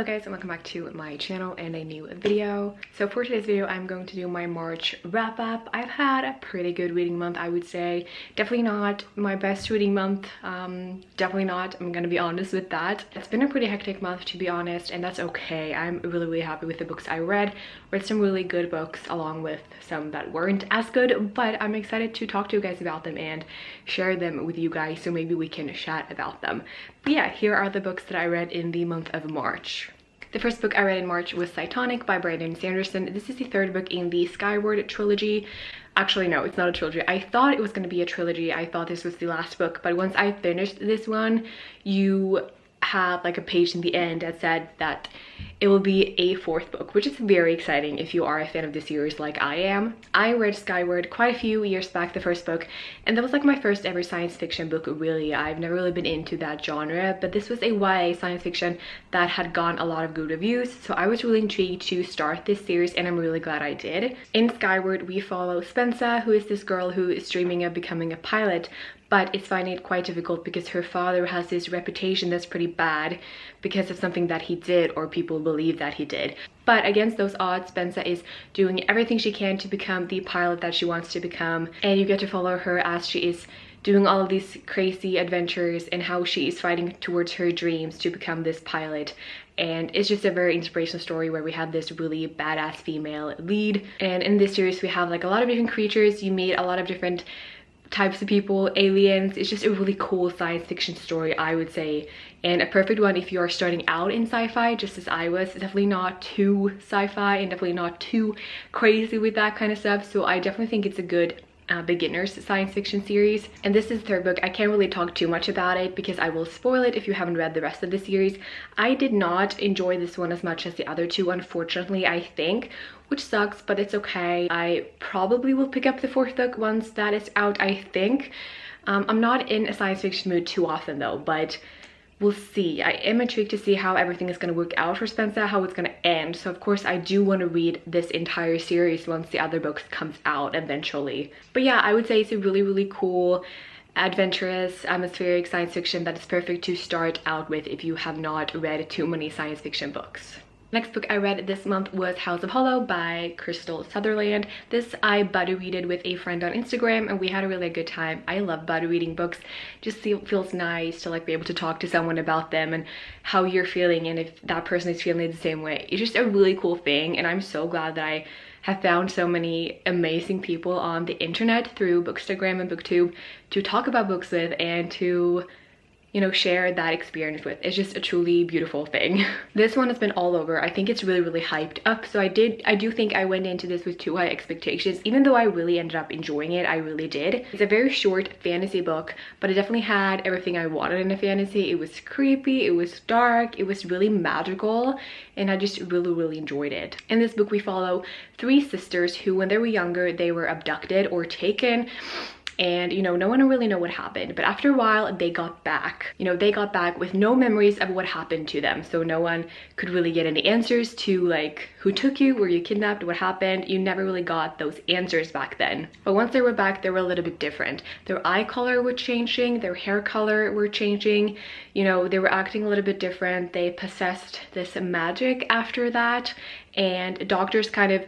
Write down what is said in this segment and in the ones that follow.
guys, and welcome back to my channel and a new video. So for today's video, I'm going to do my March wrap up. I've had a pretty good reading month, I would say. Definitely not my best reading month. Definitely not. I'm gonna be honest with that. It's been a pretty hectic month, to be honest, and that's okay. I'm really happy with the books I read. Read some really good books along with some that weren't as good, but I'm excited to talk to you guys about them and share them with you guys, so maybe we can chat about them. But yeah, here are the books that I read in the month of March. The first book I read in March was Cytonic by Brandon Sanderson. This is the third book in the Skyward trilogy. Actually, no, it's not a trilogy. I thought it was going to be a trilogy. I thought this was the last book, but once I finished this one, you had like a page in the end that said that it will be a fourth book, which is very exciting if you are a fan of the series like I am. I read Skyward quite a few years back, the first book, and that was like my first ever science fiction book, really. I've never really been into that genre, but this was a YA science fiction that had gotten a lot of good reviews, so I was really intrigued to start this series, and I'm really glad I did. In Skyward, we follow Spencer, who is this girl who is dreaming of becoming a pilot, but is finding it quite difficult because her father has this reputation that's pretty bad because of something that he did, or people believe that he did. But against those odds, Spencer is doing everything she can to become the pilot that she wants to become, and you get to follow her as she is doing all of these crazy adventures and how she is fighting towards her dreams to become this pilot. And it's just a very inspirational story where we have this really badass female lead, and in this series we have like a lot of different creatures. You meet a lot of different types of people, aliens. It's just a really cool science fiction story, I would say, and a perfect one if you are starting out in sci-fi, just as I was. Definitely not too sci-fi and definitely not too crazy with that kind of stuff, so I definitely think it's a good beginner's science fiction series. And this is the third book. I can't really talk too much about it because I will spoil it if you haven't read the rest of the series. I did not enjoy this one as much as the other two, unfortunately, I think, which sucks, but it's okay. I probably will pick up the fourth book once that is out, I think. I'm not in a science fiction mood too often though, but we'll see. I am intrigued to see how everything is going to work out for Spencer, how it's going to end. So of course I do want to read this entire series once the other books comes out eventually. But yeah, I would say it's a really cool, adventurous, atmospheric science fiction that is perfect to start out with if you have not read too many science fiction books. Next book I read this month was House of Holo by Crystal Sutherland. This I buddy readed with a friend on Instagram, and we had a really good time. I love buddy reading books. Just feels nice to like be able to talk to someone about them and how you're feeling, and if that person is feeling the same way. It's just a really cool thing, and I'm so glad that I have found so many amazing people on the internet through Bookstagram and BookTube to talk about books with and to, you know, share that experience with. It's just a truly beautiful thing. This one has been all over. I think it's really hyped up, so I do think I went into this with too high expectations, even though I really ended up enjoying it. I really did. It's a very short fantasy book, but it definitely had everything I wanted in a fantasy. It was creepy, it was dark, it was really magical, and I just really enjoyed it. In this book we follow three sisters who, when they were younger, they were abducted or taken, and you know, no one really know what happened, but after a while they got back. You know, they got back with no memories of what happened to them, so no one could really get any answers to like, who took you, were you kidnapped, what happened. You never really got those answers back then. But once they were back, they were a little bit different. Their eye color was changing, their hair color were changing, you know, they were acting a little bit different. They possessed this magic after that, and doctors kind of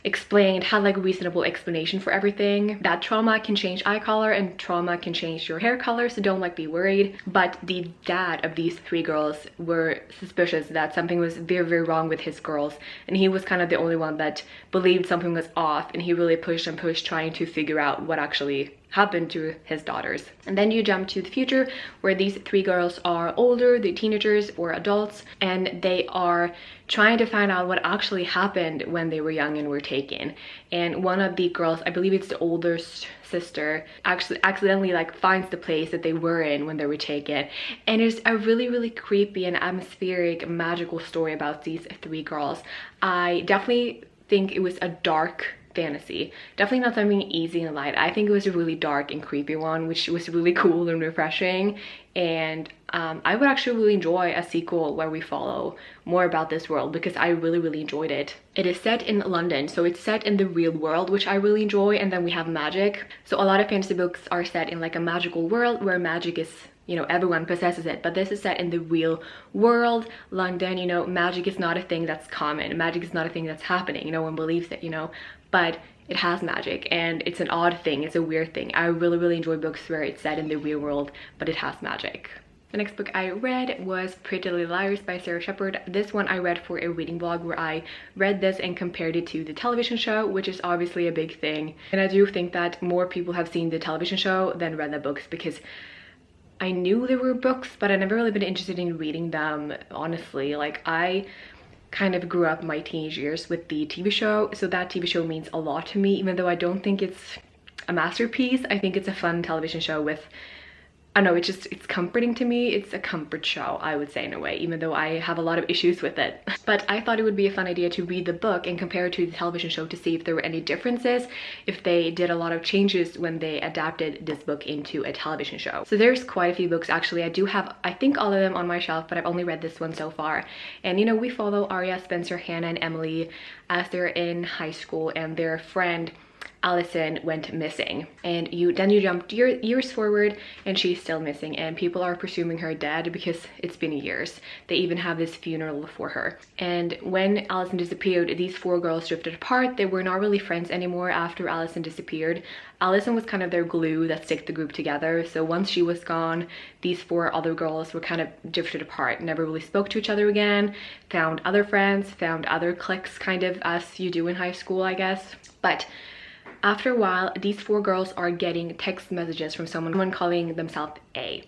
had like a reasonable explanation for everything. That trauma can change eye color and trauma can change your hair color, so don't like be worried. But the dad of these three girls were suspicious that something was very wrong with his girls, and he was kind of the only one that believed something was off, and he really pushed and pushed trying to figure out what actually happened to his daughters. And then you jump to the future where these three girls are older, they're teenagers or adults, and they are trying to find out what actually happened when they were young and were taken. And one of the girls, I believe it's the oldest sister, actually accidentally like finds the place that they were in when they were taken, and it's a really creepy and atmospheric magical story about these three girls. I definitely think it was a dark fantasy, definitely not something easy and light. I think it was a really dark and creepy one, which was really cool and refreshing, and I would actually really enjoy a sequel where we follow more about this world because I really enjoyed it. It is set in London, so it's set in the real world, which I really enjoy, and then we have magic. So a lot of fantasy books are set in like a magical world where magic is you know, everyone possesses it, but this is set in the real world, London. You know, magic is not a thing that's common. Magic is not a thing that's happening. No one believes it, you know, but it has magic, and it's an odd thing. It's a weird thing. I really enjoy books where it's set in the real world, but it has magic. The next book I read was Pretty Little Liars by Sarah Shepard. This one I read for a reading blog where I read this and compared it to the television show, which is obviously a big thing. And I do think that more people have seen the television show than read the books, because I knew there were books, but I've never really been interested in reading them, honestly. Like, I kind of grew up my teenage years with the TV show, so that TV show means a lot to me, even though I don't think it's a masterpiece. I think it's a fun television show with, I don't know, it's comforting to me. It's a comfort show, I would say, in a way, even though I have a lot of issues with it. But I thought it would be a fun idea to read the book and compare it to the television show to see if there were any differences, if they did a lot of changes when they adapted this book into a television show. So there's quite a few books, actually. I do have, I think, all of them on my shelf, but I've only read this one so far. And, you know, we follow Arya, Spencer, Hannah, and Emily as they're in high school, and their friend Allison went missing, and then you jump years forward and she's still missing, and people are presuming her dead because it's been years. They even have this funeral for her. And when Allison disappeared, these four girls drifted apart. They were not really friends anymore after Allison disappeared. Allison was kind of their glue that stuck the group together, so once she was gone, these four other girls were kind of drifted apart, never really spoke to each other again, found other friends, found other cliques, kind of as you do in high school, I guess. But after a while, these four girls are getting text messages from someone calling themselves A.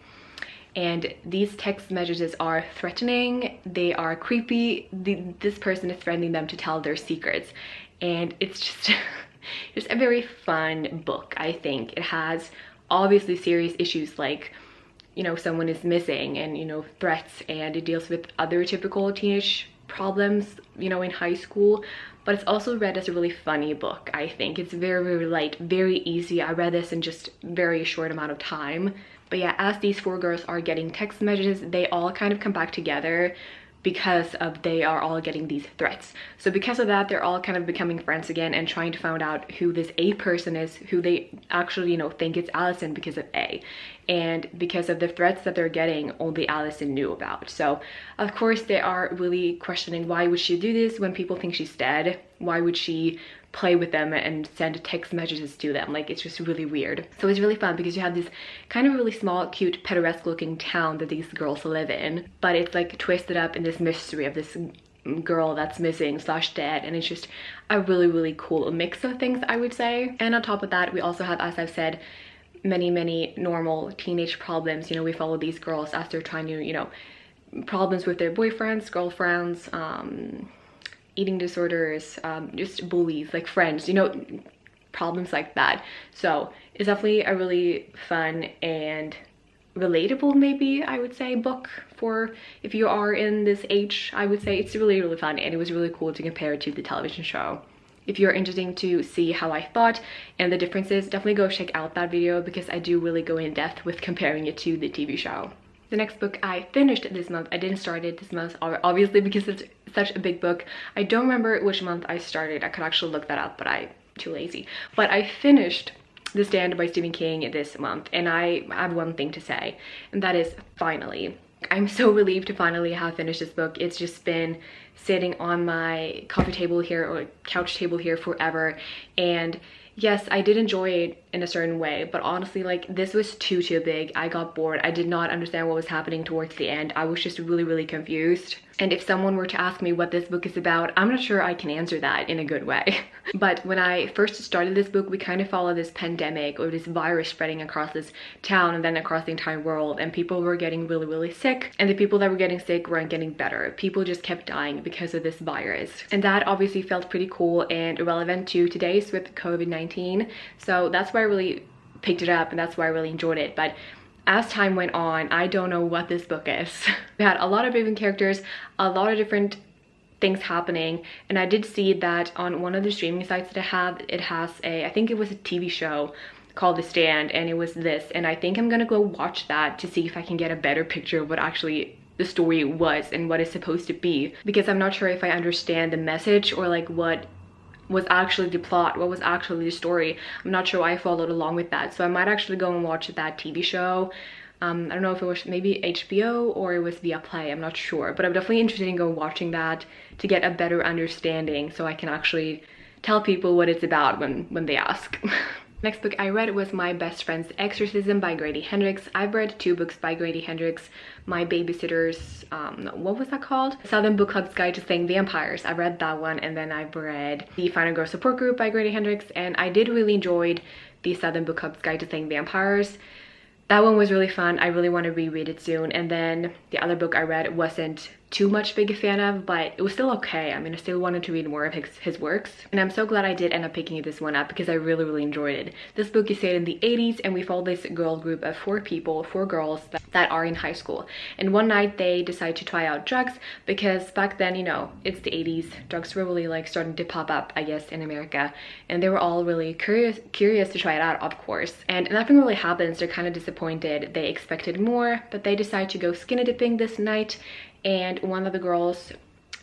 And these text messages are threatening, they are creepy. This person is threatening them to tell their secrets. And it's just, just a very fun book, I think. It has obviously serious issues like, you know, someone is missing and, you know, threats, and it deals with other typical teenage problems, you know, in high school. But it's also read as a really funny book, I think. It's very light, very easy. I read this in just very short amount of time. But yeah, as these four girls are getting text messages, they all kind of come back together because of they are all getting these threats. So because of that, they're all kind of becoming friends again and trying to find out who this A person is, who they actually, you know, think it's Allison because of A. And because of the threats that they're getting, only Allison knew about. So of course they are really questioning, why would she do this when people think she's dead? Why would she play with them and send text messages to them? Like, it's just really weird. So it's really fun because you have this kind of really small, cute, picturesque looking town that these girls live in, but it's like twisted up in this mystery of this girl that's missing / dead, and it's just a really cool mix of things, I would say. And on top of that, we also have, as I've said, many normal teenage problems. You know, we follow these girls as they're trying to, you know, problems with their boyfriends, girlfriends, eating disorders, just bullies, like friends, you know, problems like that. So it's definitely a really fun and relatable, maybe I would say, book for if you are in this age. I would say it's really fun, and it was really cool to compare it to the television show. If you're interested to see how I thought and the differences, definitely go check out that video, because I do really go in depth with comparing it to the TV show. The next book I finished this month, I didn't start it this month, obviously, because it's such a big book. I don't remember which month I started. I could actually look that up, but I'm too lazy. But I finished The Stand by Stephen King this month, and I have one thing to say, and that is finally. I'm so relieved to finally have finished this book. It's just been sitting on my coffee table here, or couch table here, forever. And yes, I did enjoy it in a certain way, but honestly, like, this was too big. I got bored. I did not understand what was happening towards the end. I was just really confused. And if someone were to ask me what this book is about, I'm not sure I can answer that in a good way. But when I first started this book, we kind of followed this pandemic, or this virus spreading across this town and then across the entire world, and people were getting really sick, and the people that were getting sick weren't getting better. People just kept dying because of this virus. And that obviously felt pretty cool and relevant to today's with COVID-19. So that's why I really picked it up, and that's why I really enjoyed it. But as time went on, I don't know what this book is. We had a lot of different characters, a lot of different things happening, and I did see that on one of the streaming sites that I have, it has a, I think it was a TV show called The Stand, and it was this, and I think I'm gonna go watch that to see if I can get a better picture of what actually the story was and what it's supposed to be, because I'm not sure if I understand the message, or like what was actually the plot, what was actually the story. I'm not sure I followed along with that, so I might actually go and watch that TV show I don't know if it was maybe HBO or it was via Play, I'm not sure, but I'm definitely interested in go watching that to get a better understanding so I can actually tell people what it's about when they ask. Next book I read was My Best Friend's Exorcism by Grady Hendrix. I've read 2 books by Grady Hendrix. My Babysitter's, what was that called? Southern Book Club's Guide to Slaying Vampires. I read that one, and then I've read The Final Girl Support Group by Grady Hendrix, and I did really enjoy the Southern Book Club's Guide to Slaying Vampires. That one was really fun. I really want to reread it soon. And then the other book I read wasn't too much big a fan of, but it was still okay. I mean, I still wanted to read more of his works. And I'm so glad I did end up picking this one up because I really, really enjoyed it. This book is set in the 80s, and we follow this girl group of 4 people, 4 girls that are in high school. And one night they decide to try out drugs because back then, you know, it's the 80s. Drugs were really like starting to pop up, I guess, in America. And they were all really curious to try it out, of course. And nothing really happens. They're kind of disappointed. They expected more, but they decide to go skinny dipping this night. And one of the girls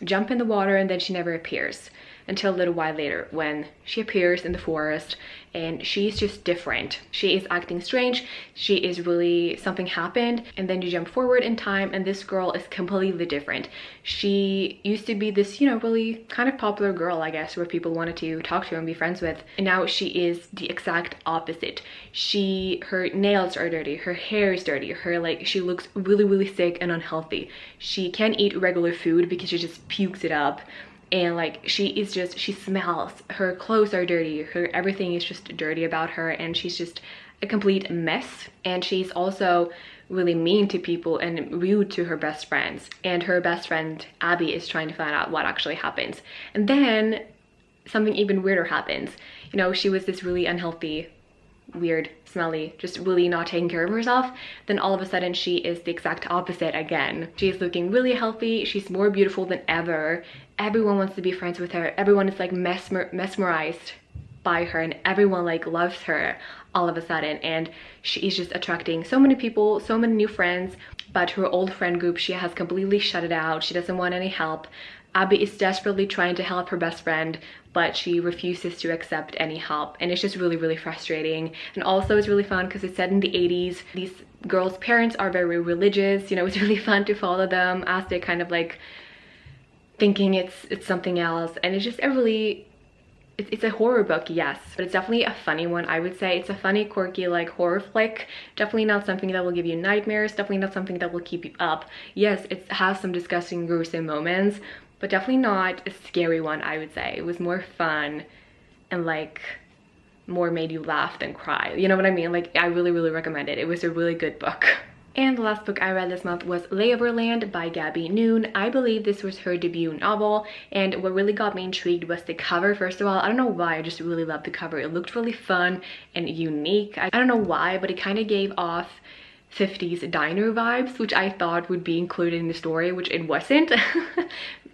jump in the water and then she never appears until a little while later when she appears in the forest, and she's just different. She is acting strange. She is really, something happened, and then you jump forward in time and this girl is completely different. She used to be this, you know, really kind of popular girl, I guess, where people wanted to talk to and be friends with, and now she is the exact opposite. Her nails are dirty, her hair is dirty, she looks really, really sick and unhealthy. She can't eat regular food because she just pukes it up. And like she smells, her clothes are dirty, everything is just dirty about her, and she's just a complete mess. And she's also really mean to people and rude to her best friends, and her best friend Abby is trying to find out what actually happens. And then something even weirder happens. You know, she was this really unhealthy, weird, smelly, just really not taking care of herself. Then all of a sudden she is the exact opposite again. She is looking really healthy, she's more beautiful than ever. Everyone wants to be friends with her. Everyone is like mesmerized by her, and everyone like loves her all of a sudden. And she is just attracting so many people, so many new friends. But her old friend group, she has completely shut it out. She doesn't want any help. Abby is desperately trying to help her best friend, but she refuses to accept any help. And it's just really, really frustrating. And also it's really fun because it's set in the 80s. These girls' parents are very religious. You know, it's really fun to follow them as they kind of like thinking it's something else. And it's just it's a horror book, yes, but it's definitely a funny one. I would say it's a funny, quirky, like horror flick. Definitely not something that will give you nightmares, definitely not something that will keep you up. Yes, it has some disgusting, gruesome moments, but definitely not a scary one, I would say. It was more fun and like more made you laugh than cry, you know what I mean? Like, I really, really recommend it. It was a really good book. And the last book I read this month was Layover Land by Gabby Noon. I believe this was her debut novel, and what really got me intrigued was the cover. First of all, I don't know why, I just really loved the cover. It looked really fun and unique. I don't know why, but it kind of gave off 50s diner vibes, which I thought would be included in the story, which it wasn't.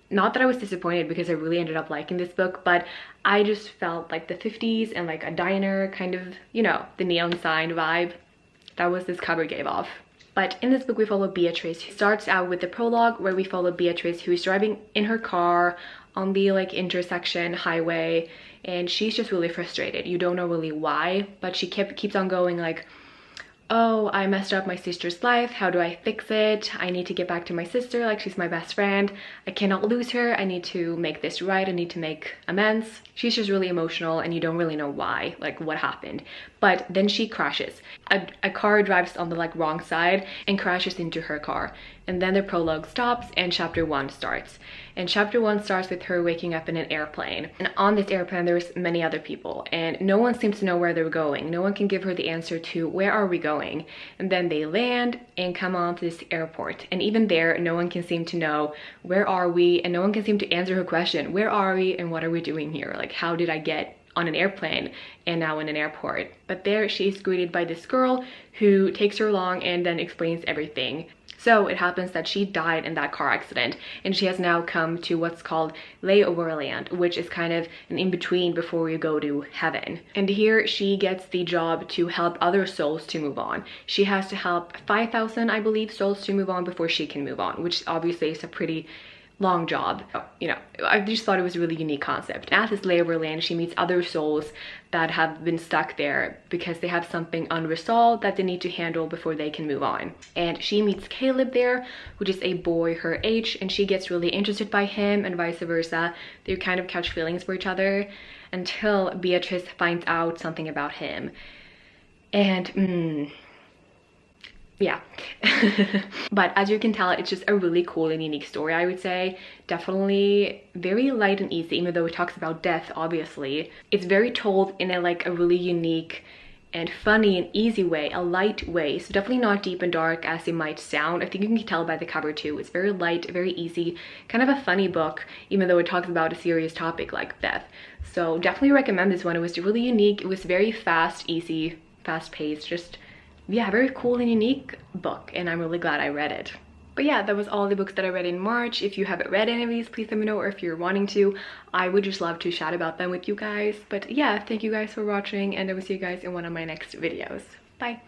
Not that I was disappointed because I really ended up liking this book, but I just felt like the 50s and like a diner kind of, you know, the neon sign vibe. That was this cover gave off. But in this book we follow Beatrice, who starts out with the prologue where we follow Beatrice, who is driving in her car on the like intersection highway, and she's just really frustrated. You don't know really why, but she keeps on going like, oh, I messed up my sister's life. How do I fix it? I need to get back to my sister. Like, she's my best friend. I cannot lose her. I need to make this right. I need to make amends. She's just really emotional and you don't really know why, like what happened. But then she crashes. A car drives on the like wrong side and crashes into her car. And then the prologue stops and chapter 1 starts. And chapter 1 starts with her waking up in an airplane. And on this airplane there's many other people and no one seems to know where they're going. No one can give her the answer to where are we going. And then they land and come on to this airport. And even there no one can seem to know where are we, and no one can seem to answer her question. Where are we and what are we doing here? Like, how did I get on an airplane and now in an airport? But there she is greeted by this girl who takes her along and then explains everything. So it happens that she died in that car accident and she has now come to what's called layover land, which is kind of an in-between before you go to heaven. And here she gets the job to help other souls to move on. She has to help 5,000, I believe, souls to move on before she can move on, which obviously is a pretty long job. You know, I just thought it was a really unique concept. At this layover land, she meets other souls that have been stuck there because they have something unresolved that they need to handle before they can move on. And she meets Caleb there, which is a boy her age, and she gets really interested by him and vice versa. They kind of catch feelings for each other until Beatrice finds out something about him. And yeah. But as you can tell, it's just a really cool and unique story, I would say. Definitely very light and easy, even though it talks about death, obviously. It's very told in a really unique and funny and easy way, a light way. So definitely not deep and dark as it might sound. I think you can tell by the cover too. It's very light, very easy, kind of a funny book, even though it talks about a serious topic like death. So definitely recommend this one. It was really unique. It was very fast, easy, fast-paced, just yeah, very cool and unique book, and I'm really glad I read it. But yeah, that was all the books that I read in March. If you haven't read any of these, please let me know, or if you're wanting to, I would just love to chat about them with you guys. But yeah, thank you guys for watching, and I will see you guys in one of my next videos. Bye!